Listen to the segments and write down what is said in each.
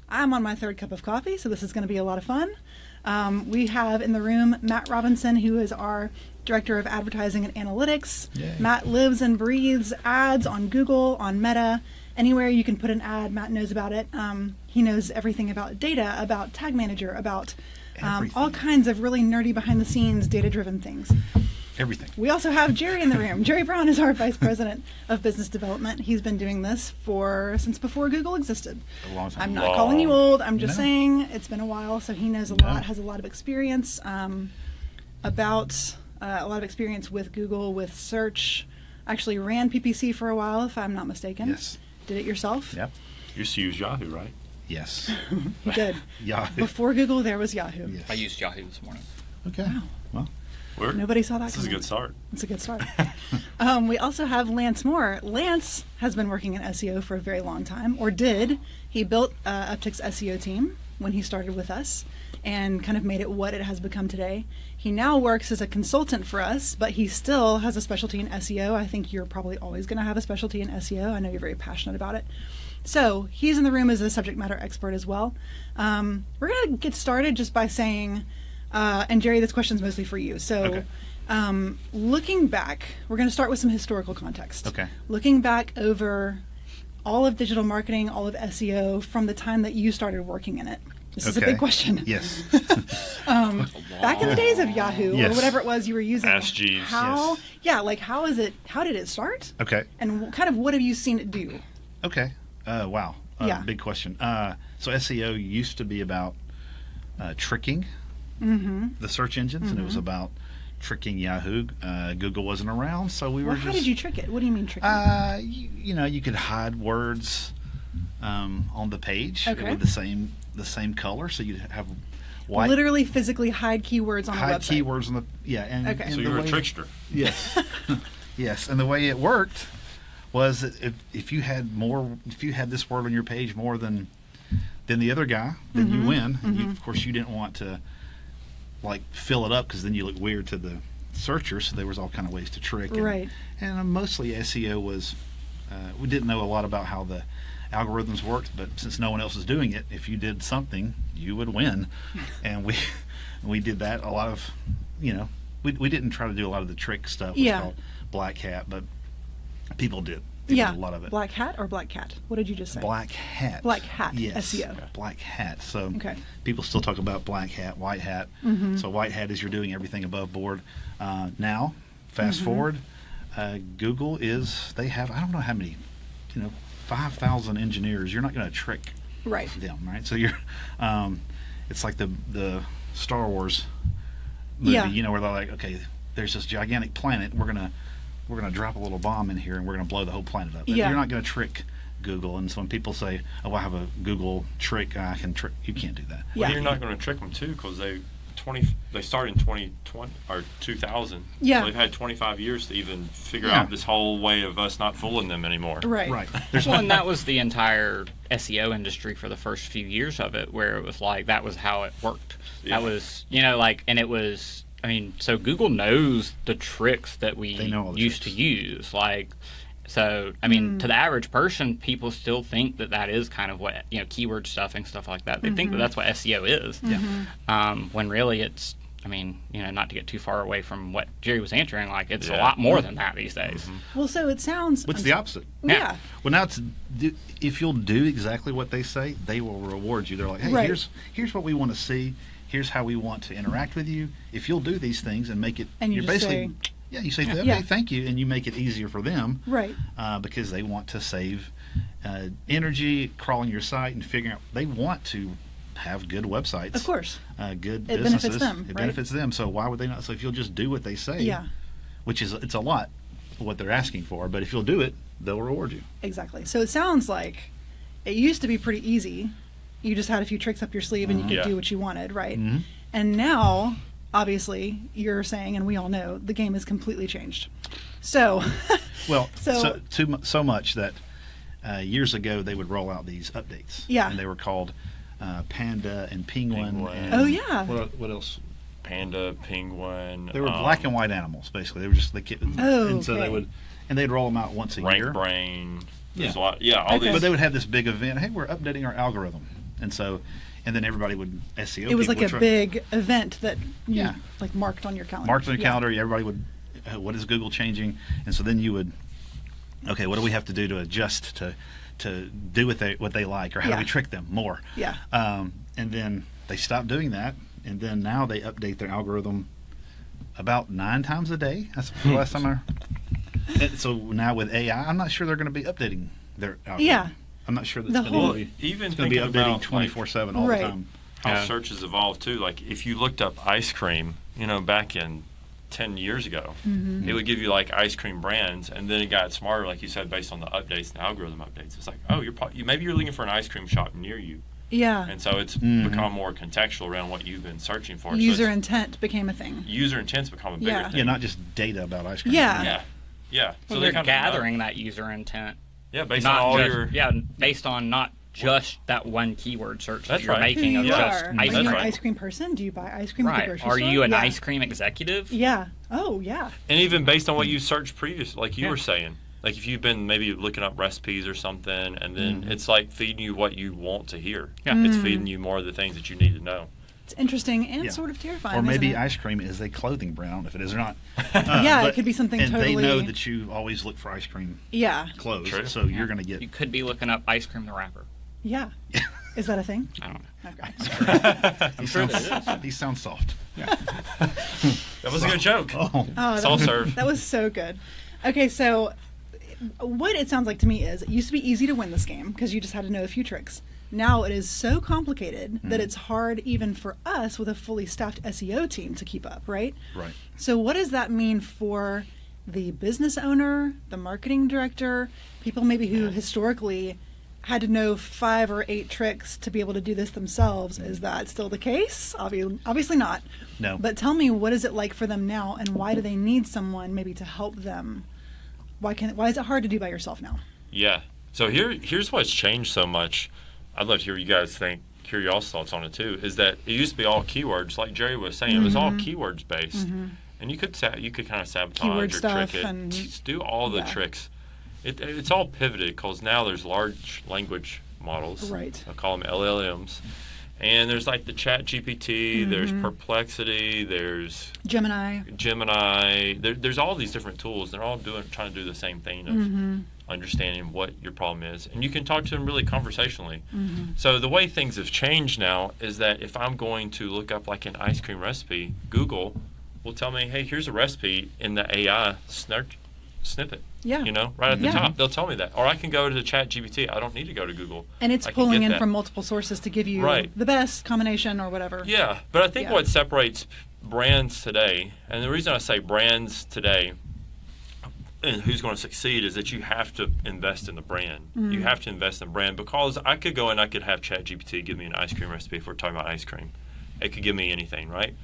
I'm on my third cup of coffee, so this is going to be a lot of fun. We have in the room Matt Robinson, who is our Director of Advertising and Analytics. Yay. Matt lives and breathes ads on Google, on Meta. Anywhere you can put an ad, Matt knows about it. He knows everything about data, about Tag Manager, about all kinds of really nerdy behind-the-scenes, data-driven things. Everything. We also have Jerry in the room. Jerry Brown is our Vice President of Business Development. He's been doing this since before Google existed. A long time. I'm not calling you old. I'm just saying it's been a while, so he knows a lot, has a lot of experience with Google, with search. Actually ran PPC for a while, if I'm not mistaken. Yes. Did it yourself? Yep. You used to use Yahoo, right? Yes. He did. Yahoo. Before Google, there was Yahoo. Yes. I used Yahoo this morning. Okay. Wow. Well, Nobody saw that This is a coming. good start. It's a good start. We also have Lance Moore. Lance has been working in SEO for a very long time, or did. He built Uptick's SEO team when he started with us and kind of made it what it has become today. He now works as a consultant for us, but he still has a specialty in SEO. I think you're probably always going to have a specialty in SEO. I know you're very passionate about it. So he's in the room as a subject matter expert as well. We're going to get started just by saying, and Jerry, this question's mostly for you. So looking back, we're going to start with some historical context. Okay. Looking back over all of digital marketing, all of SEO from the time that you started working in it. This is a big question. Yes. Back in the days of Yahoo or whatever it was you were using. Ask Jeeves. How did it start? Okay. And kind of what have you seen it do? Okay. Wow. Yeah. Big question. So SEO used to be about tricking the search engines, and it was about tricking Yahoo. Google wasn't around, so we were How did you trick it? What do you mean tricking? You could hide words on the page with the same color, so you'd have white. Literally physically hide keywords on the hide website. keywords on the and So you were a trickster. Yes. Yes, and the way it worked was that if you had this word on your page more than the other guy, then you win. And of course, you didn't want to fill it up because then you look weird to the searcher. So there was all kind of ways to trick. Right. And mostly SEO was we didn't know a lot about how the algorithms worked, but since no one else was doing it, if you did something, you would win. And we did that a lot of, we didn't try to do a lot of the trick stuff. It was called black hat, but people did. They did a lot of it. Black hat or black cat? What did you just say? Black hat. Black hat. Yes. SEO. Black hat. So Okay. people still talk about black hat, white hat. So white hat is you're doing everything above board. Now, fast forward, Google they have, I don't know how many, 5,000 engineers. You're not going to trick Right. them, right? So you're, it's like the Star Wars movie, where they're like, okay, there's this gigantic planet. We're gonna drop a little bomb in here and we're gonna blow the whole planet up. But you're not gonna trick Google. And so when people say, "Oh, I have a Google trick, I can trick," you can't do that. Well, you're not going to trick them too, because they started in 2020 or 2000. Yeah. So they've had 25 years to even figure out this whole way of us not fooling them anymore. Right. Right. Well, and that was the entire SEO industry for the first few years of it, where it was like that was how it worked. Yeah. That was, and it was. I mean, so Google knows the tricks that we used to use. So, I mean, to the average person, people still think that is kind of what, keyword stuffing, stuff like that. They think that that's what SEO is. When really it's, not to get too far away from what Jerry was answering, it's a lot more than that these days. Well, so it sounds... What's the opposite? Yeah. Well, now if you'll do exactly what they say, they will reward you. They're like, hey, here's what we want to see. Here's how we want to interact with you. If you'll do these things and make it, and you're basically you say, okay, thank you, and you make it easier for them, right? Because they want to save energy crawling your site and figuring out. They want to have good websites, of course. Good it businesses. Benefits them. It benefits them. So why would they not? So if you'll just do what they say, which is it's a lot what they're asking for, but if you'll do it, they'll reward you. Exactly. So it sounds like it used to be pretty easy. You just had a few tricks up your sleeve and you could do what you wanted, right? And now, obviously, you're saying, and we all know, the game has completely changed. So, so much that years ago they would roll out these updates. Yeah. And they were called Panda and Penguin. And oh, yeah. What else? Panda, penguin. They were black and white animals, basically. They were just so they'd roll them out once a year. Rank brain. Yeah. All these. But they would have this big event. Hey, we're updating our algorithm. And so, and then everybody would SEO. It was people like would a big event that you Yeah. like marked on your calendar. marked on your Yeah. calendar. Everybody would, what is Google changing? And so then you would, okay, what do we have to do to adjust to do what they like, or how do Yeah. we trick them more? Yeah. And then they stopped doing that, and then now they update their algorithm about 9 times a day. That's the last time I. And so now with AI, I'm not sure they're going to be updating their algorithm. Yeah. I'm not sure that's The going whole- to be. Even It's going to be thinking updating about 24/7 all Right. the time. how Yeah. searches evolve too. Like if you looked up ice cream, back in 10 years ago, Mm-hmm. it would give you like ice cream brands, and then it got smarter, like you said, based on the updates and algorithm updates. It's like, oh, maybe you're looking for an ice cream shop near you, Yeah. and so it's Mhm. become more contextual around what you've been searching for. So User it's- intent became a thing. user intent's become a bigger Yeah. thing. Yeah, not just data about ice cream. Yeah. Yeah. So they they're kinda gathering that user intent. know. Yeah, based on Not all just, your. yeah, based on not just that one keyword search that That's you're right. Who making you of Yeah. just are. ice Are you cream. an right. ice cream person? Do you buy ice cream at the Right. grocery Are store? you an Yeah. ice cream executive? Yeah. Oh, yeah. And even based on what you searched previous, like you Yeah. were saying, like if you've been maybe looking up recipes or something, and then Mhm. it's like feeding you what you want to hear. Yeah. It's Mm. feeding you more of the things that you need to know. It's interesting and Yeah. sort of terrifying. Or maybe isn't it? ice cream is a clothing brand. I don't know if it is or not. Yeah, it But- could be something and totally. they know that you always look for ice cream Yeah. clothes, True. so you're going to get. You could be looking up ice cream the rapper. Yeah. Is that a thing? I don't know. Okay. He sure sounds, that is. he sounds soft. That was a good joke. Oh, Oh, Soft serve. That was so good. Okay, so what it sounds like to me is it used to be easy to win this game because you just had to know a few tricks. Now it is so complicated that it's hard even for us with a fully staffed SEO team to keep up, right? right. So what does that mean for the business owner, the marketing director, people maybe who historically had to know 5 or 8 tricks to be able to do this themselves? Is that still the case? Obviously not. No. But tell me, what is it like for them now, and why do they need someone maybe to help them? Why is it hard to do by yourself now? Yeah. So here's what's changed so much. I'd love to hear you guys hear y'all's thoughts on it too. Is that it used to be all keywords, like Jerry was saying. It was all keywords based, and you could kind of sabotage Keyword or stuff trick it, and- just do all the yeah. tricks. It's all pivoted because now there's large language models. Right. I call them LLMs. And there's like the ChatGPT, there's Perplexity, there's Gemini. Gemini. There's all these different tools. They're all trying to do the same thing of understanding what your problem is, and you can talk to them really conversationally. So the way things have changed now is that if I'm going to look up like an ice cream recipe, Google will tell me, "Hey, here's a recipe," in the AI snippet. Yeah. Right at the Yeah. top, they'll tell me that. Or I can go to the ChatGPT. I don't need to go to Google. And it's I can pulling get in that. from multiple sources to give you Right. the best combination or whatever. Yeah, but I think Yeah. what separates brands today, and the reason I say brands today, and who's going to succeed, is that you have to invest in the brand. You have to invest in brand, because I could go and I could have ChatGPT give me an ice cream recipe if we're talking about ice cream. It could give me anything, right?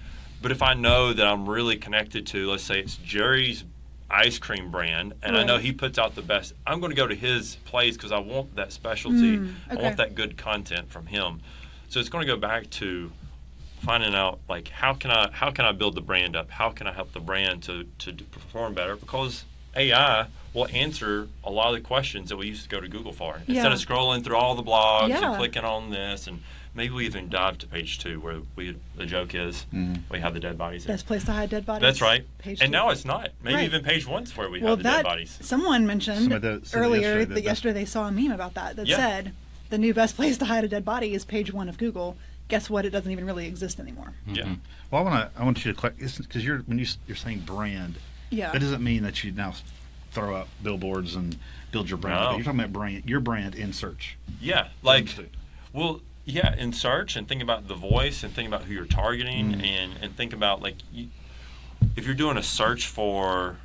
But if I know that I'm really connected to, let's say it's Jerry's ice cream brand, and I know Right. he puts out the best, I'm going to go to his place because I want that specialty. I okay. want that good content from him. So it's going to go back to finding out, like, how can I build the brand up? How can I help the brand to perform better? Because AI will answer a lot of the questions that we used to go to Google for. Instead Yeah. of scrolling through all the blogs Yeah. and clicking on this, and maybe we even dive to page 2 where the joke is we have the dead bodies. Best place to hide dead bodies. That's right. Page And 2. now it's not. Maybe Right. even page 1's where we Well, have the dead that bodies. someone mentioned Somebody said earlier yesterday that that yesterday they saw a meme about that Yeah. said the new best place to hide a dead body is page 1 of Google. Guess what? It doesn't even really exist anymore. Yeah. Well, I want you to because when you're saying brand, Yeah. that doesn't mean that you now throw out billboards and build your brand. No. You're talking about your brand in search. Yeah. Like, well, yeah, in search, and think about the voice, and think about who you're targeting, and think about, like, if you're doing a search for,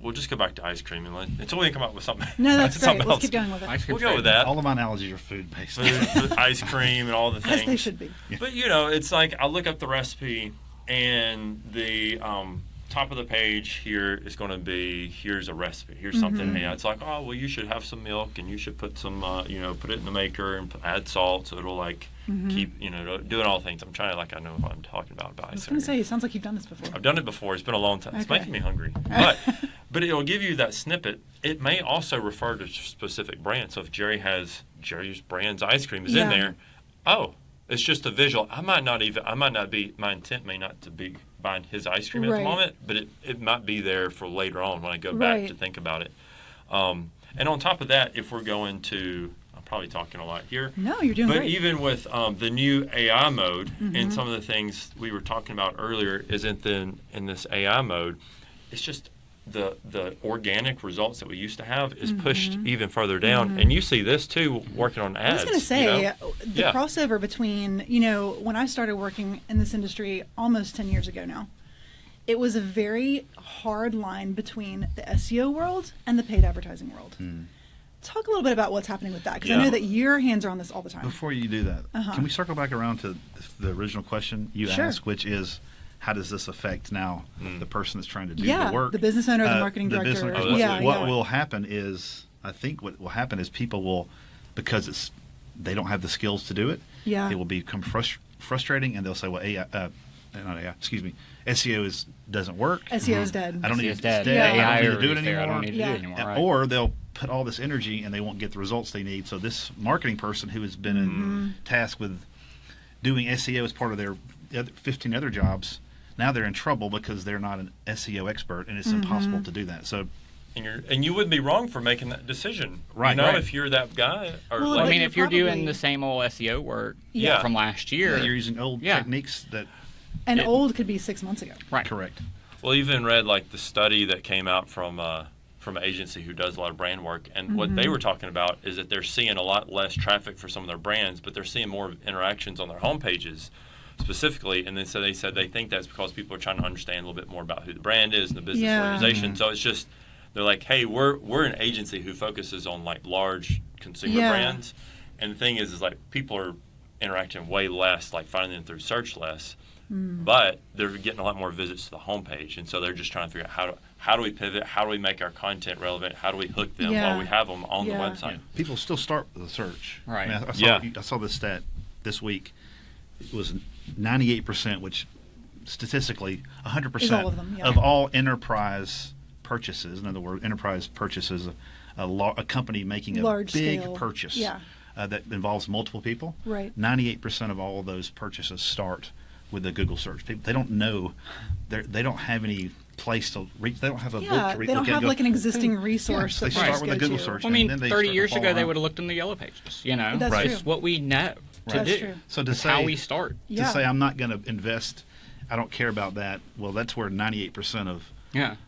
we'll just go back to ice cream until we can come up with something. No, that's great. something Let's else. keep going with it. Ice We'll cream's go with great. that. All of my analogies are food based. Food, ice cream, and all the things. As they should be. But it's like I look up the recipe, and the top of the page here is going to be, here's a recipe. Here's something. Yeah, it's like, oh, well, you should have some milk, and you should put some, put it in the maker and add salt, so it'll like keep, doing all the things. I'm trying to I know what I'm talking about. I was going to say, it sounds like you've done this before. I've done it before. It's been a long time. It's Okay. making me hungry. But it'll give you that snippet. It may also refer to specific brands. So if Jerry's brand's ice cream is in Yeah. there, oh, it's just a visual. My intent may not to be buying his ice cream at the moment, but it might be there for later on when I go back to think about it. And on top of that, if we're going to, I'm probably talking a lot here. No, you're doing great. But even with the new AI mode and some of the things we were talking about earlier, isn't then in this AI mode, it's just the organic results that we used to have is pushed even further down. And you see this too working on ads. I was going to say, the crossover between, when I started working in this industry almost 10 years ago now, it was a very hard line between the SEO world and the paid advertising world. Talk a little bit about what's happening with that, because I know that your hands are on this all the time. Before you do that, can we circle back around to the original question you asked, which is, how does this affect now the person that's trying to do the work? The business owner, the marketing director. What will happen is, I think what will happen is people will, because they don't have the skills to do it, it will become frustrating, and they'll say, well, SEO doesn't work. SEO is dead. I don't need dead. I don't need to do it anymore. I don't need to do it anymore. Right. Or they'll put all this energy and they won't get the results they need. So this marketing person who has been tasked with doing SEO as part of their 15 other jobs, now they're in trouble because they're not an SEO expert, and it's impossible to do that. So, and you wouldn't be wrong for making that decision, right? If you're that guy. Well, I mean, if you're doing the same old SEO work from last year, you're using old techniques that. And old could be 6 months ago. Right. Correct. Well, even read like the study that came out from an agency who does a lot of brand work, and what they were talking about is that they're seeing a lot less traffic for some of their brands, but they're seeing more interactions on their homepages specifically. And then so they said they think that's because people are trying to understand a little bit more about who the brand is and the business organization. So it's just, they're like, hey, we're an agency who focuses on like large consumer brands, and the thing is like people are interacting way less, like finding them through search less. But they're getting a lot more visits to the homepage, and so they're just trying to figure out how do we pivot, how do we make our content relevant, how do we hook them while we have them on the website. People still start with a search. Right. I mean, I saw this stat this week. It was 98%, which statistically 100% of all enterprise purchases. In other words, enterprise purchases a company making a large big scale purchase that involves multiple people. Right. 98% of all of those purchases start with a Google search. People, they don't know, they don't have any place to reach. They don't have a book to read. They don't have like an existing resource. They start with a Google search. Well, I mean, and then 30 years ago they would have looked in the yellow pages. That's true. It's what we know to do. True. So to it's say how we start. To say I'm not going to invest, I don't care about that. Well, that's where 98% of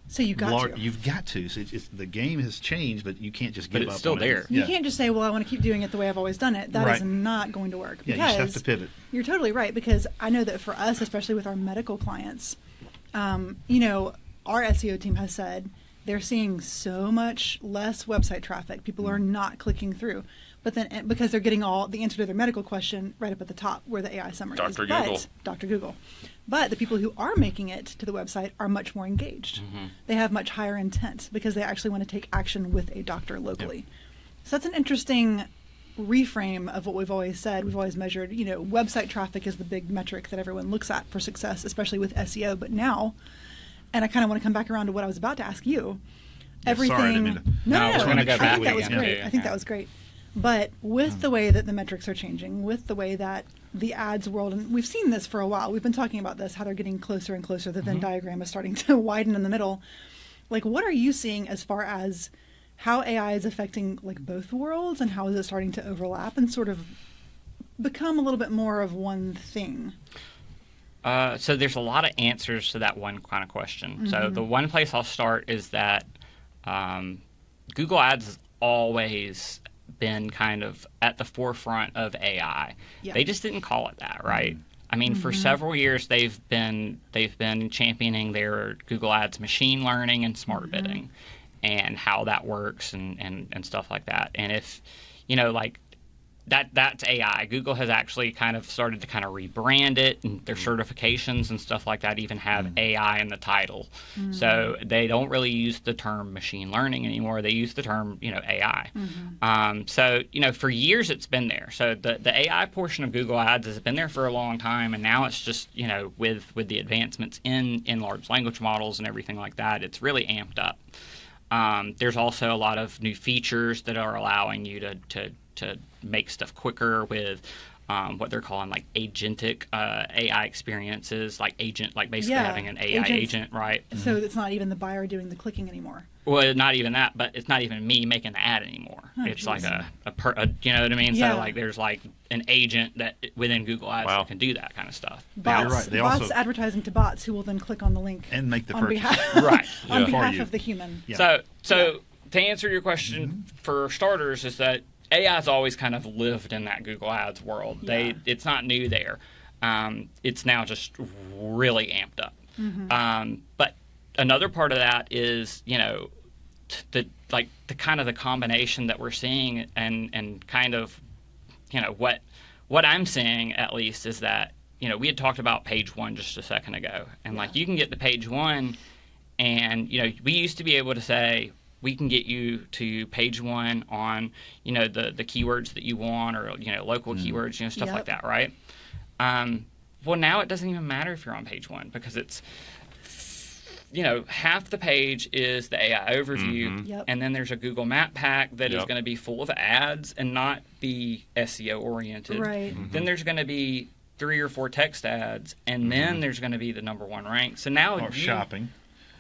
So you've got to. So the game has changed, but you can't just give up. But it's still there. You can't just say, well, I want to keep doing it the way I've always done it. That is not going to work. Yeah, you just have to pivot. You're totally right, because I know that for us, especially with our medical clients, our SEO team has said they're seeing so much less website traffic. People are not clicking through. But then, because they're getting all the answer to their medical question right up at the top where the AI summary is. Dr. Google. But the people who are making it to the website are much more engaged. They have much higher intent because they actually want to take action with a doctor locally. So that's an interesting reframe of what we've always said. We've always measured, website traffic is the big metric that everyone looks at for success, especially with SEO. But now, and I kind of want to come back around to what I was about to ask you. Everything. Sorry, I didn't mean to. No. I think that was great. I think that was great. But with the way that the metrics are changing, with the way that the ads world, and we've seen this for a while, we've been talking about this, how they're getting closer and closer, the Venn diagram is starting to widen in the middle. Like, what are you seeing as far as how AI is affecting like both worlds, and how is it starting to overlap and sort of become a little bit more of one thing? So there's a lot of answers to that one kind of question. So the one place I'll start is that Google Ads has always been kind of at the forefront of AI. They just didn't call it that, right? I mean, for several years they've been championing their Google Ads machine learning and smart bidding, and how that works and stuff like that. And if that's AI. Google has actually kind of started to kind of rebrand it, and their certifications and stuff like that even have AI in the title. So they don't really use the term machine learning anymore. They use the term, AI. So, for years it's been there. So the AI portion of Google Ads has been there for a long time, and now it's just, with the advancements in large language models and everything like that, it's really amped up. There's also a lot of new features that are allowing you to make stuff quicker with what they're calling like agentic AI experiences, like basically having an AI Agents. agent, right? So it's not even the buyer doing the clicking anymore. Well, not even that, but it's not even me making the ad anymore. Oh, it's geez. like you know what I mean? Yeah. So like there's like an agent that within Google Ads Wow. that can do that kind of stuff. Bots, You're right. They bots also- advertising to bots who will then click on the link And make the on purchase. behalf, Right. on Yeah. behalf For you. of the human. Yeah. So to answer your question, for starters, is that AI's always kind of lived in that Google Ads world. Yeah. It's not new there. It's now just really amped up. But another part of that is, you know, the kind of the combination that we're seeing and kind of, you know, what I'm seeing at least is that, you know, we had talked about page one just a second ago, and like you can get to page one, and you know we used to be able to say we can get you to page one on, you know, the keywords that you want, or you know, local keywords, you know, stuff like that, right? Well, now it doesn't even matter if you're on page one, because it's, you know, half the page is the AI overview, Yep. and then there's a Google Map pack that is Yep. going to be full of ads and not be SEO oriented. Right. Then there's going to be 3 or 4 text ads, and then there's going to be the number one rank. So now Or shopping.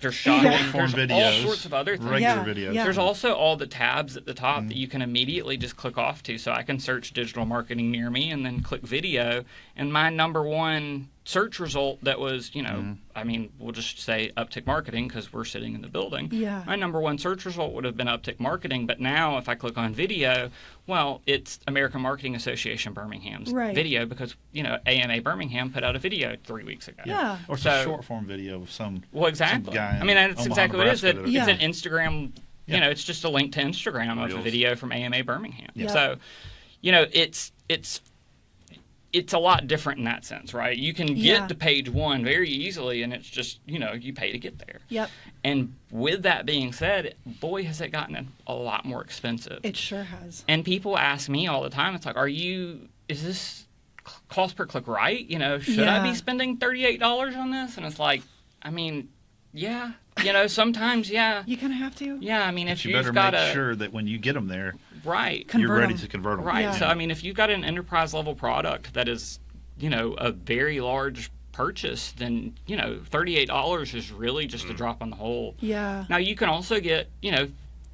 there's shopping, Yeah. Short-form there's videos. all sorts of other things. Regular Yeah, videos. yeah. There's also all the tabs at the top that you can immediately just click off to. So I can search digital marketing near me and then click video. And my number one search result that was, you know, I mean, we'll just say Uptick marketing because we're sitting in the building. Yeah. My number one search result would have been Uptick marketing. But now if I click on video, well, it's American Marketing Association Birmingham's Right. video, because, you know, AMA Birmingham put out a video 3 weeks ago. Yeah. Or it's So- a short form video of some. Well, exactly. Some guy in I mean, that's Omaha, exactly what it is. Nebraska Yeah. It's an Instagram, Yeah. you know, it's just a link to Instagram of a Reels. video from AMA Birmingham. Yeah. So, you know, it's a lot different in that sense, right? You can Yeah. get to page one very easily, and it's just, you know, you pay to get there. Yep. And with that being said, boy, has it gotten a lot more expensive. It sure has. And people ask me all the time, it's like, is this cost per click right? You know, should I Yeah. be spending $38 on this? And it's like, I mean, yeah, you know, sometimes, yeah. You kind of have to. Yeah, I mean, if But you better you've got make sure that when you get them there, right, Convert you're ready 'em. to convert them. right. Yeah. So, I mean, if you've got an enterprise level product that is, you know, a very large purchase, then, you know, $38 is really just a drop on the hole. Yeah. Now, you can also get, you know,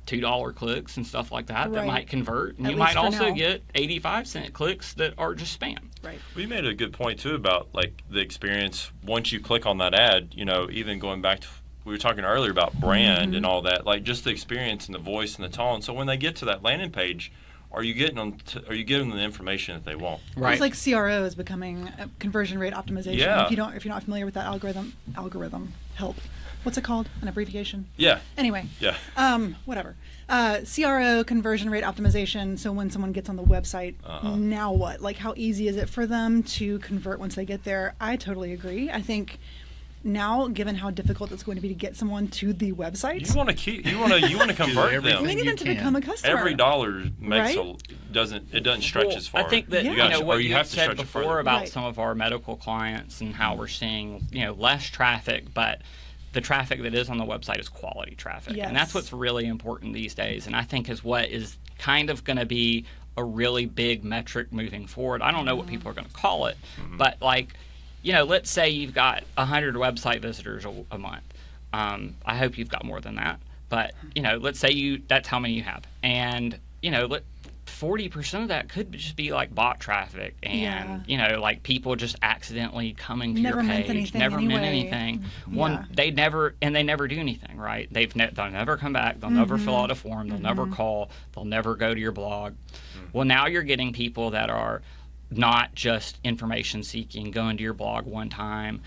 $2 clicks and stuff like that that Right. might convert. And At you least might for also now. get 85-cent clicks that are just spam. Right. We made a good point too about like the experience once you click on that ad. You know, even going back to we were talking earlier about brand and all that, like just the experience and the voice and the tone. So when they get to that landing page, are you getting them? Are you giving them the information that they want? Right. It's like CRO is becoming a conversion rate optimization. Yeah. If you're not familiar with that algorithm help. What's it called? An abbreviation? Yeah, Anyway. yeah. Whatever. CRO, conversion rate optimization. So when someone gets on the website, now what? Like, how easy is it for them to convert once they get there? I totally agree. I think now, given how difficult it's going to be to get someone to the website, You want to keep. You want to convert everything. we them. need you them to can. become a customer. Every dollar makes Right? doesn't stretch Well, as far. I think that Yeah. you gotta- know what or you you had have to said stretch it before further. about Right. some of our medical clients and how we're seeing, you know, less traffic, but the traffic that is on the website is quality traffic. Yes. And that's what's really important these days, and I think is what is kind of going to be a really big metric moving forward. I don't know what people are going to call it, but like, you know, let's say you've got 100 website visitors a month. I hope you've got more than that, but you know, let's say that's how many you have, and you know, 40% of that could just be like bot traffic and Yeah. you know, like people just accidentally coming to Never your meant page, anything never meant anyway. anything. Yeah. They never do anything, right? They'll never come back, they'll never fill out a form, they'll never call, they'll never go to your blog. Well, now you're getting people that are not just information seeking, going to your blog one time.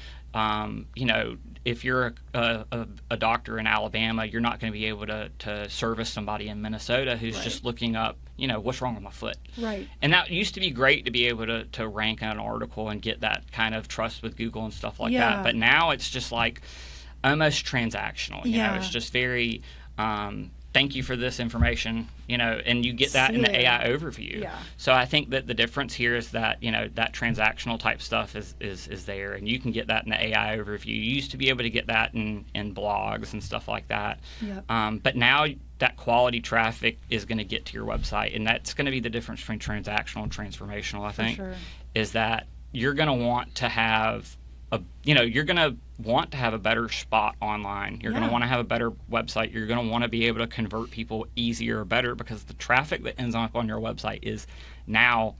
You know, if you're a doctor in Alabama, you're not going to be able to service somebody in Minnesota who's Right. just looking up, you know, what's wrong with my foot. Right. And that used to be great to be able to rank an article and get that kind of trust with Google and stuff like Yeah. that. But now it's just like almost transactional. You know, Yeah. it's just very, thank you for this information, and you get that in the AI overview. Yeah. So I think that the difference here is that, that transactional type stuff is there, and you can get that in the AI overview. You used to be able to get that in blogs and stuff like that. Yep. But now that quality traffic is going to get to your website, and that's going to be the difference between transactional and transformational, I think, is that you're going to want to have you're going to want to have a better spot online. You're going to want to have a better website. You're going to want to be able to convert people easier or better, because the traffic that ends up on your website is now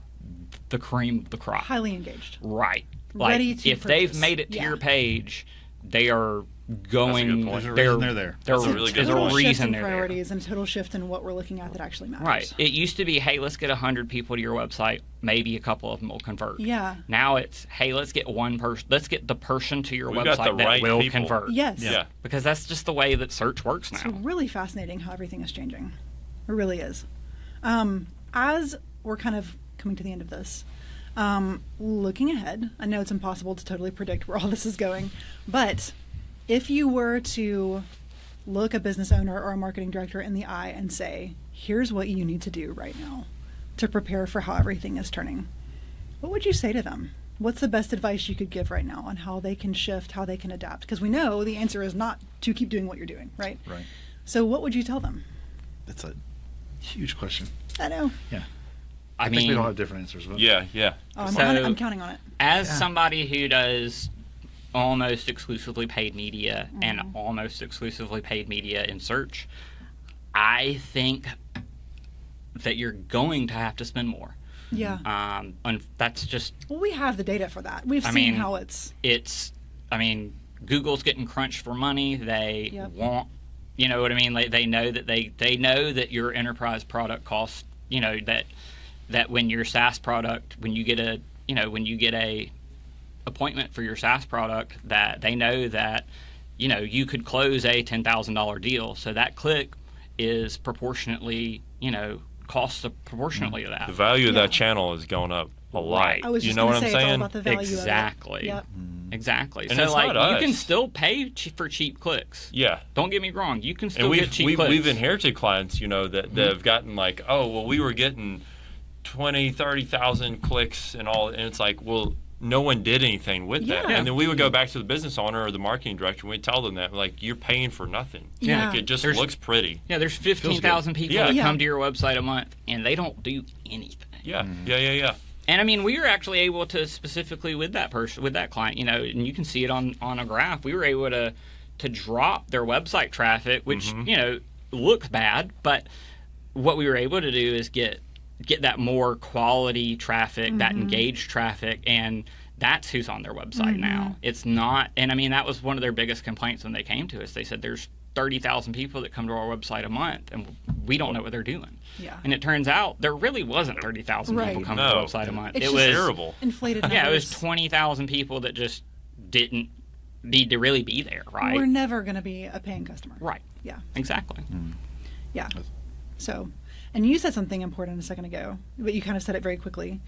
the cream of the crop. Highly engaged. Right. Ready Like, to if purchase. they've made it to your page, they are going. That's a good point. There's a reason they're there. That's a really good There's point. a Total shift reason in they're there. priorities and a total shift in what we're looking at that actually matters. Right. It used to be, hey, let's get 100 people to your website. Maybe a couple of them will convert. Yeah. Now it's, hey, let's get one person. Let's get the person to your We've got website the that right will people. convert. Yes. Yeah. Because that's just the way that search works now. It's really fascinating how everything is changing. It really is. As we're kind of coming to the end of this, looking ahead, I know it's impossible to totally predict where all this is going, but if you were to look a business owner or a marketing director in the eye and say, here's what you need to do right now to prepare for how everything is turning, what would you say to them? What's the best advice you could give right now on how they can shift, how they can adapt? Because we know the answer is not to keep doing what you're doing, right? Right. So what would you tell them? That's a huge question. I know. Yeah. I think we mean, all have different answers. But Yeah. Oh, So- I'm counting on it. as somebody who does almost exclusively paid media and almost exclusively paid media in search, I think that you're going to have to spend more. Yeah. And that's just, Well, we have the data for that. We've I seen mean, how it's. Google's getting crunched for money. They Yep. want, you know what I mean? They know that they know that your enterprise product costs, that when your SaaS product, when you get a appointment for your SaaS product, that they know that, you could close a $10,000 deal. So that click is proportionately, costs proportionately of that. The value of Yeah. that channel is going up a lot. Right. I was You just know going what to I'm say it's all saying? about the value Exactly. of it. Yep. Exactly. And so it's like not you us. can still pay for cheap clicks. Yeah. Don't get me wrong. You can still And get cheap clicks. we've inherited clients, that have gotten like, oh, well, we were getting 20, 30,000 clicks and all. And it's like, well, no one did anything with that. Yeah. And then we would go back to the business owner or the marketing director and we'd tell them that, like, you're paying for nothing. Yeah. Like, it just There's- looks pretty. Yeah, there's 15,000 people Yeah. that Yeah. come to your website a month, and they don't do anything. Yeah. Yeah. And I mean, we were actually able to specifically with that person, with that client, and you can see it on a graph. We were able to drop their website traffic, which looks bad, but what we were able to do is get that more quality traffic, that engaged traffic, and that's who's on their website now. It's not, and I mean, that was one of their biggest complaints when they came to us. They said there's 30,000 people that come to our website a month, and we don't know what they're doing. Yeah. And it turns out there really wasn't 30,000 people Right. coming to our website a month. It's It just was terrible. Inflated numbers. yeah, it was 20,000 people that just didn't need to really be there, right? We're never going to be a paying customer. Right. Yeah. Exactly. Yeah. So, and you said something important a second ago, but you kind of said it very quickly.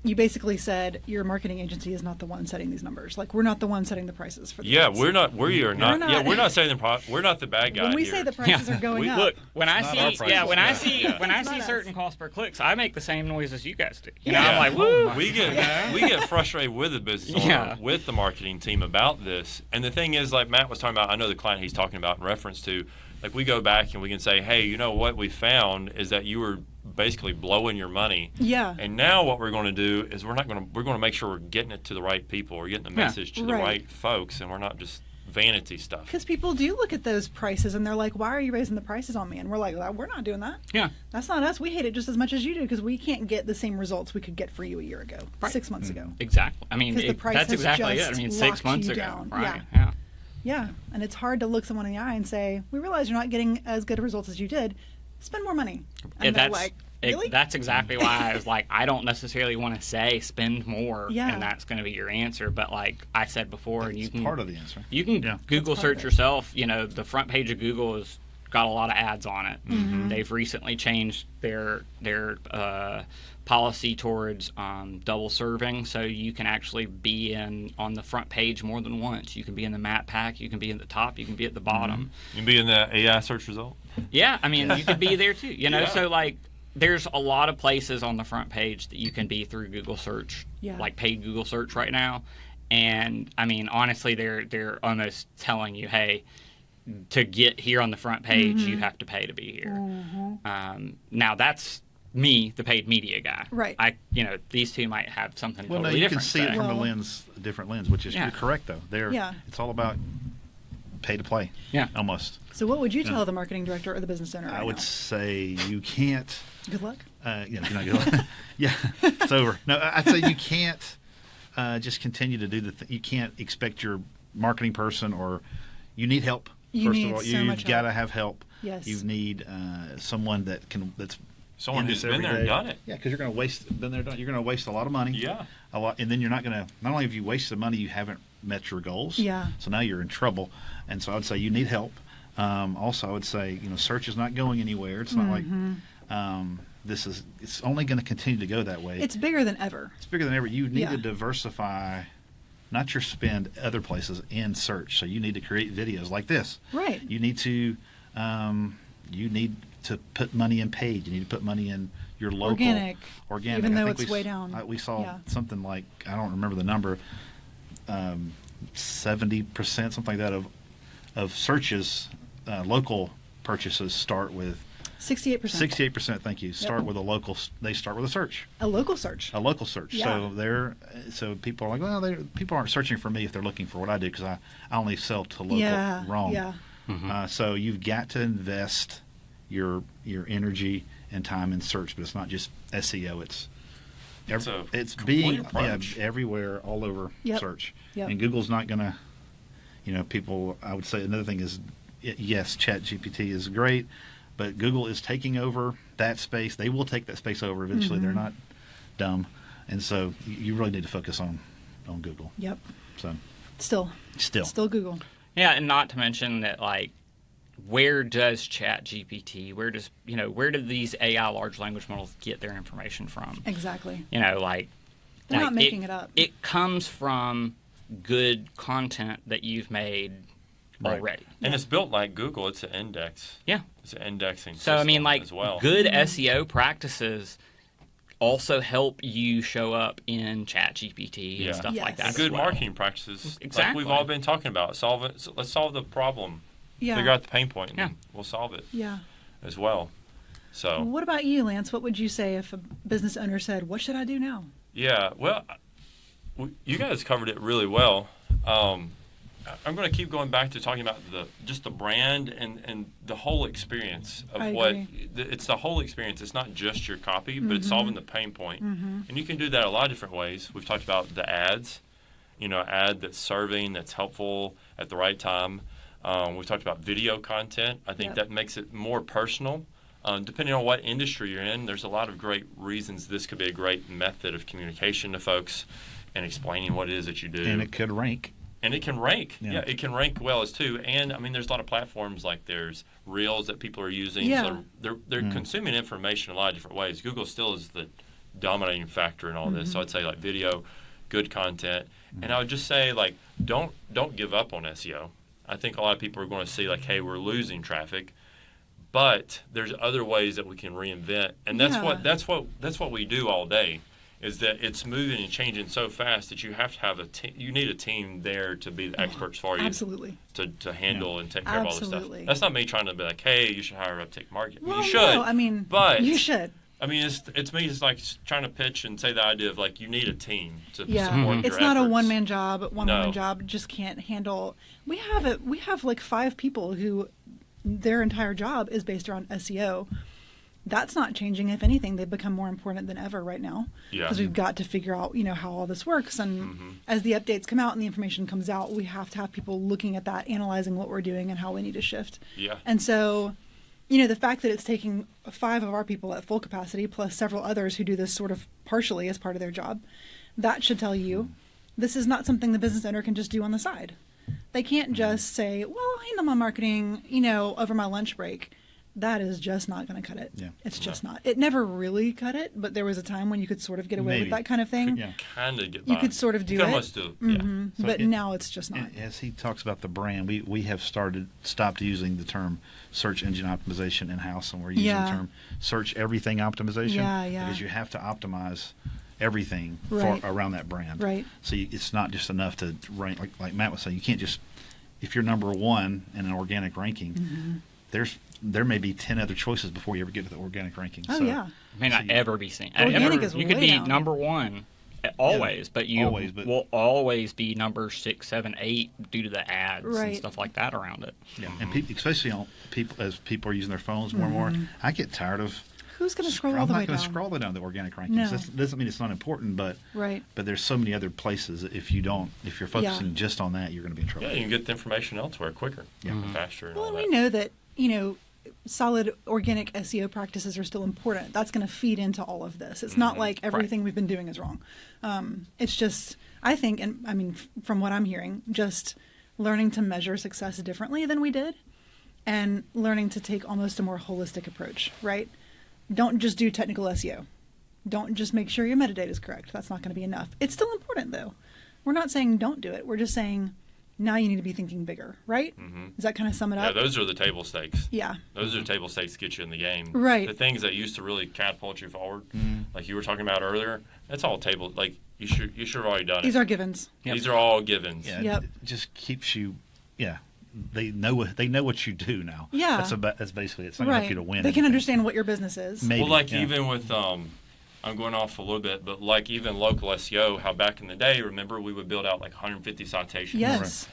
You basically said your marketing agency is not the one setting these numbers. Like, we're not the one setting the prices for the Yeah, ads. we're not. We are not. not- Yeah, we're not saying we're not the bad guy. When we here. say the prices are going up. Look, when I not see our prices. when I Yeah. see Yeah. when I It's see not certain us. cost per clicks, I make the same noise as you guys do. Yeah. I'm like, woo. We get frustrated with the business owner, Yeah. with the marketing team about this. And the thing is, like Matt was talking about, I know the client he's talking about in reference to, like, we go back and we can say, hey, you know what we found is that you were basically blowing your money. Yeah. And now what we're going to do is we're going to make sure we're getting it to the right people, we're getting the Yeah. message to the Right. right folks, and we're not just vanity stuff. Because people do look at those prices and they're like, why are you raising the prices on me? And we're like, well, we're not doing that. Yeah. That's not us. We hate it just as much as you do because we can't get the same results we could get for you a year ago, Right. 6 months ago. Exactly. I mean, 'Cause the price that's has exactly it. I just mean, 6 locked months you ago, down. right? Yeah. Yeah. And it's hard to look someone in the eye and say, we realize you're not getting as good results as you did. Spend more money. And they're like, really? That's exactly why I was like, I don't necessarily want to say spend more, Yeah. and that's going to be your answer. But like I said before, and you it's can part of the answer. you can Yeah. Google That's part of search it. yourself. The front page of Google has got a lot of ads on it. They've recently changed their policy towards double serving, so you can actually be on the front page more than once. You can be in the map pack, you can be in the top, you can be at the bottom. You can be in the AI search result. Yeah, I mean, you could be there too. You know, Yeah. so like there's a lot of places on the front page that you can be through Google search, like paid Google search right now. And I mean, honestly, they're almost telling you, hey, to get here on the front page, you have to pay to be here. Now that's me, the paid media guy. Right. These two might have something Well, totally no, you different. can see it to from say. a different lens, which is you're correct though. It's all about pay to play. Yeah. Almost. So what would you tell the marketing director or the business owner I right would now? say you can't. Good luck. You're not good. Yeah, it's over. No, I'd say you can't just continue to do you can't expect your marketing person or you need help. You First need of all, so much you've got to help. have help. Yes. You need someone that's Someone in who's this been every there and day. done it. Yeah, because you're going to waste. Been there, done. You're going to waste a lot of money. Yeah. A lot, and then you're not going to. Not only have you wasted money, you haven't met your goals. Yeah. So now you're in trouble, and so I would say you need help. Also, I would say search is not going anywhere. It's not like it's only going to continue to go that way. It's bigger than ever. It's bigger than ever. You need Yeah. to diversify, not your spend other places in search. So you need to create videos like this. Right. You need to put money in paid. You need to put money in your local Organic. Even I though think it's way down. We saw Yeah. something like, I don't remember the number, 70%, something like that of searches, local purchases start with 68%. 68%. Thank you. Start with a local. They start with a search. A local search. A local search. Yeah. So people are like, well, people aren't searching for me if they're looking for what I do because I only sell to local. Yeah. Wrong. Yeah. So you've got to invest your energy and time in search, but it's not just SEO. It's being approach. everywhere, all over Yep. search. Yep. And Google's not going to, people. I would say another thing is, yes, ChatGPT is great, but Google is taking over that space. They will take that space over eventually. They're not dumb, and so you really need to focus on Google. Yep. So Still Google. Yeah, and not to mention that, like, where does ChatGPT, where do these AI large language models get their information from? Exactly. They're not making it up. It comes from good content that you've made Right. already. And it's built like Google. It's an index. Yeah. It's an indexing So, I system mean, like, as well. good SEO practices also help you show up in ChatGPT Yeah. and stuff like Yes. that. And good as well. marketing practices, like Exactly. we've all been talking about. So let's solve the problem. Yeah. Figure out the pain point, and Yeah. we'll solve it Yeah. as well. So What about you, Lance? What would you say if a business owner said, "What should I do now?" yeah, well, you guys covered it really well. I'm going to keep going back to talking about just the brand and the whole experience of I what agree. it's the whole experience. It's not just your copy, but it's solving the pain point. And you can do that a lot of different ways. We've talked about the ads, ad that's serving, that's helpful at the right time. We've talked about video content. I think Yep. that makes it more personal. Depending on what industry you're in, there's a lot of great reasons this could be a great method of communication to folks and explaining what it is that you do. And it could rank. And it can rank. Yeah. Yeah, it can rank well as too. And I mean, there's a lot of platforms like there's Reels that people are using. Yeah. So they're consuming information a lot of different ways. Google still is the dominating factor in all this. So I'd say like video, good content, and I would just say like don't give up on SEO. I think a lot of people are going to see like, hey, we're losing traffic, but there's other ways that we can reinvent, and that's what we do all day. Is that it's moving and changing so fast that you have to have you need a team there to be the experts for you. Absolutely. To handle and take care of all this Absolutely. stuff. That's not me trying to be like, hey, you should hire Uptick Marketing. Well, you should. no, I mean, but you should. I mean, it's me. It's like trying to pitch and say the idea of like you need a team to Yeah, support it's your not efforts. a one-man job. One-woman No. job just can't handle. We have like 5 people who their entire job is based around SEO. That's not changing. If anything, they've become more important than ever right now. Yeah. Because we've got to figure out, how all this works. And as the updates come out and the information comes out, we have to have people looking at that, analyzing what we're doing and how we need to shift. Yeah. And so, the fact that it's taking 5 of our people at full capacity plus several others who do this sort of partially as part of their job, that should tell you this is not something the business owner can just do on the side. They can't just say, well, I'll handle my marketing, over my lunch break. That is just not going to cut it. Yeah. It's just not. It never really cut it, but there was a time when you could sort of get away with that kind of thing. Yeah. Kind of get by. You could sort of do you could it. almost do it. Mm-hmm. Yeah. So But now it's just not. As he talks about the brand, we have stopped using the term search engine optimization in-house, and we're using the term search everything optimization. Yeah. Because you have to optimize everything Right. for around that brand. Right. So it's not just enough to rank, like Matt was saying, you can't just, if you're number one in an organic ranking, there may be 10 other choices before you ever get to the organic ranking. Oh, so, yeah. May not ever be seen. Organic is you could way be down. number one always, but you will always be number 6, 7, 8 due to the ads Right. and stuff like that around it. Yeah. And especially as people are using their phones more and more, I get tired of Who's going to scroll all the I'm way not going down? to scroll down the organic rankings. No. That doesn't mean it's not important, but Right. there's so many other places that if you're focusing just on that, you're going to be in trouble. Yeah, you can get the information elsewhere quicker, faster, and Well, all and that. we know that, solid organic SEO practices are still important. That's going to feed into all of this. It's not like everything we've been doing is wrong. It's just, I think, and I mean, from what I'm hearing, just learning to measure success differently than we did and learning to take almost a more holistic approach, right? Don't just do technical SEO. Don't just make sure your metadata is correct. That's not going to be enough. It's still important, though. We're not saying don't do it. We're just saying now you need to be thinking bigger, right? Does that kind of sum it Yeah, up? those are the table stakes. Yeah. Those are table stakes to get you in the game. Right. The things that used to really catapult you forward, like you were talking about earlier, that's all table. Like you should have already done it. These are givens. These are all givens. Yeah, Yep. it just keeps you. Yeah, they know what you do now. Yeah. That's basically it's not going to help you to win. They can anything. understand what your business is. Maybe, Well, like yeah. even with I'm going off a little bit, but like even local SEO, how back in the day, remember we would build out like 150 citations. Yes.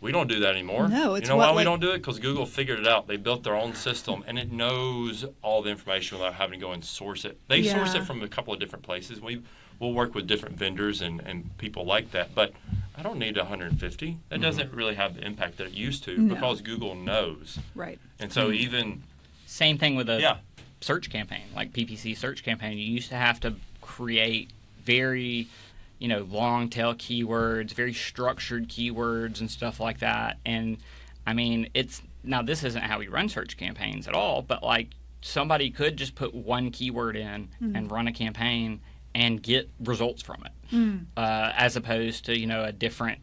We don't do that anymore. No, it's you know what, why we like- don't do it? Because Google figured it out. They built their own system, and it knows all the information without having to go and source it. They source it from a couple of different places. We'll work with different vendors and people like that, but I don't need 150. That doesn't really have the impact that it used to No. because Google knows. Right. And so even Same thing with a Yeah. search campaign, like PPC search campaign. You used to have to create very, long tail keywords, very structured keywords and stuff like that. And I mean, now this isn't how we run search campaigns at all, but like somebody could just put one keyword in and run a campaign and get results from it, as opposed to, a different,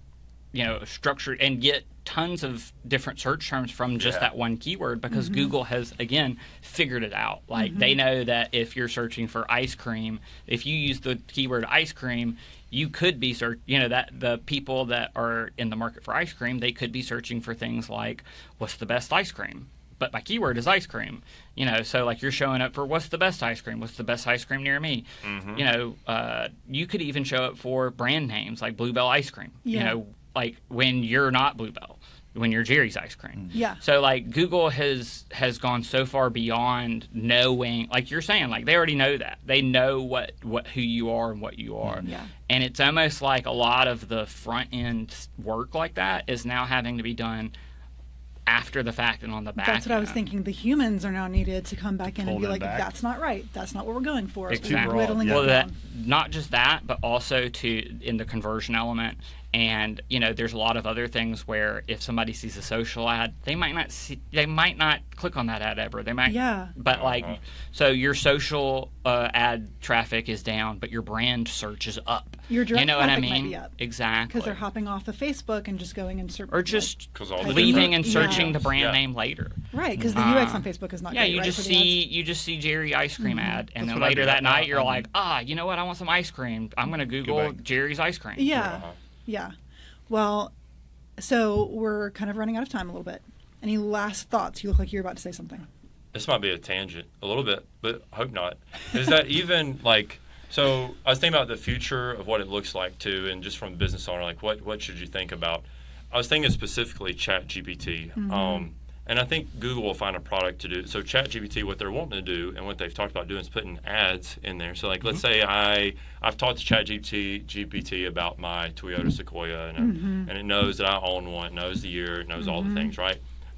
structured and get tons of different search terms from just that one keyword because Google has, again, figured it out. Like they know that if you're searching for ice cream, if you use the keyword ice cream, you could be that the people that are in the market for ice cream, they could be searching for things like what's the best ice cream? But my keyword is ice cream, so like you're showing up for what's the best ice cream? What's the best ice cream near me? You could even show up for brand names like Bluebell ice cream, like when you're not Bluebell, when you're Jerry's ice cream. Yeah. So like Google has gone so far beyond knowing, like you're saying, like they already know that. They know who you are and what you are. Yeah. And it's almost like a lot of the front end work like that is now having to be done after the fact and on the back. That's what I was end. thinking. The humans are now needed to come back in Pull and be them like, back. that's not right. That's not what we're going for. Exactly. We're whittling Well, it that down. not just that, but also in the conversion element. And there's a lot of other things where if somebody sees a social ad, they might not click on that ad ever. They might, but like, so your social ad traffic is down, but your brand search is up. Your direct you know what I traffic mean? might be up. Exactly. Because they're hopping off of Facebook and just going and searching. Or just 'Cause all the leaving different- and searching the brand Yeah. name later. right, because the UX on Facebook is not Yeah, great, you right, just for the ads? you just see Jerry ice cream ad, and That's then what I later do. that night you're I'm- like, you know what? I want some ice cream. I'm gonna Google back. Jerry's ice cream. Yeah. Yeah. Well, so we're kind of running out of time a little bit. Any last thoughts? You look like you're about to say something. This might be a tangent a little bit, but I hope not. Is that even like, so I was thinking about the future of what it looks like too, and just from a business owner, like what should you think about? I was thinking specifically ChatGPT. And I think Google will find a product to do. So ChatGPT, what they're wanting to do and what they've talked about doing is putting ads in there. So like, let's say I've talked to ChatGPT about my Toyota Sequoia, and it knows that I own one, it knows the year, it knows all the things, right?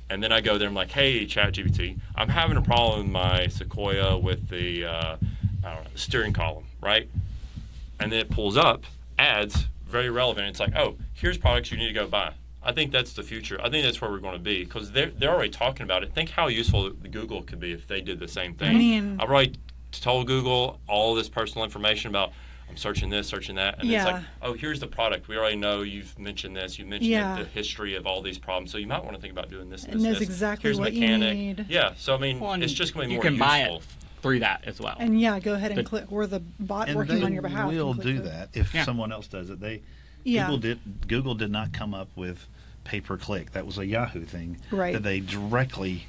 And then I go there, I'm like, hey, ChatGPT, I'm having a problem with my Sequoia with the steering column, right? And then it pulls up ads, very relevant. It's like, oh, here's products you need to go buy. I think that's the future. I think that's where we're going to be because they're already talking about it. Think how useful Google could be if they did the same thing. I mean, I've already told Google all this personal information about I'm searching this, searching that, and it's like, oh, here's the product. We already know you've mentioned this. You mentioned the history of all these problems, so you might want to think about doing this. It knows exactly here's what mechanic. you need. Yeah, so I mean, it's just going to be more useful. You can buy it through that as well. And go ahead and click, or the bot working on your behalf. Will do that if someone else does it. Google did not come up with pay-per-click. That was a Yahoo thing. Right. That they directly,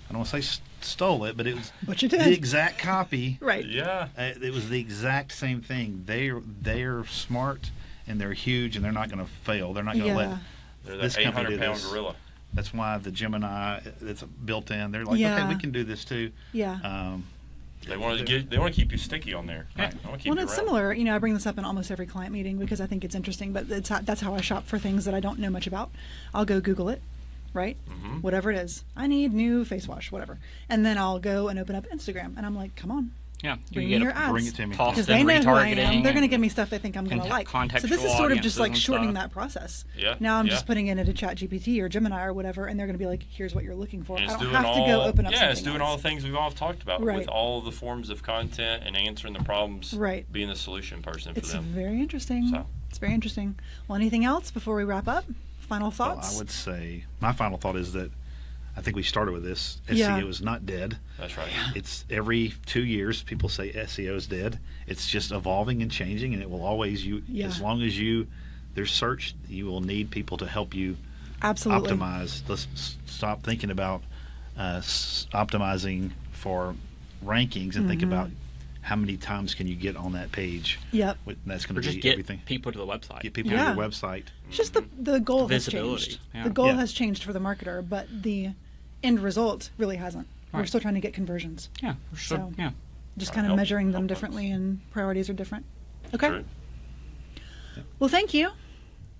I don't want to say stole it, but it was but you did. the exact copy. Right. Yeah. It was the exact same thing. They're smart and they're huge and they're not going to fail. They're not going to let this company do 800-pound this. gorilla. That's why the Gemini that's built in. They're like, okay, we can do this too. Yeah. They want to keep you sticky on there. Yeah. Well, it's similar. I bring this up in almost every client meeting because I think it's interesting. But that's how I shop for things that I don't know much about. I'll go Google it, right? Mm-hmm. Whatever it is, I need new face wash, whatever, and then I'll go and open up Instagram, and I'm like, come on. Yeah, bring me your ads. Bring it to me. Because they know who I am. They're going to give me stuff they think I'm going to like. So this is sort of just like shortening that process. Yeah. Now I'm just putting it into ChatGPT or Gemini or whatever, and they're going to be like, here's what you're looking for. And I don't have to go open up something it's doing else. all the things we've all talked about with all the forms of content and answering the problems. Right. Being the solution person for them. It's very interesting. So. It's very interesting. Well, anything else before we wrap up? Final thoughts? Well, I would say my final thought is that I think we started with this. SEO is not dead. That's right. It's every 2 years people say SEO is dead. It's just evolving and changing, and it will always as long as there's search, you will need people to help you optimize. Let's stop thinking about optimizing for rankings and think about how many times can you get on that page. Yep. That's going to be get everything. People to the website. Get people to your website. It's just the goal has Visibility. changed. Yeah. The goal has changed for the marketer, but the end result really hasn't. We're Right. still trying to get conversions. Yeah, for sure. So, Yeah. Just kind of Help- measuring them help differently, and priorities are different. Okay. True. Well, thank you.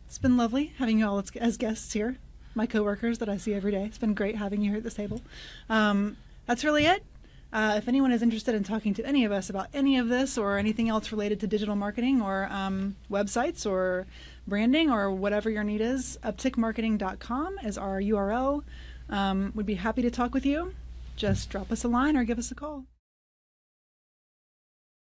It's been lovely having you all as guests here, my coworkers that I see every day. It's been great having you here at this table. That's really it. If anyone is interested in talking to any of us about any of this or anything else related to digital marketing or websites or branding or whatever your need is, uptickmarketing.com is our URL. We'd be happy to talk with you. Just drop us a line or give us a call.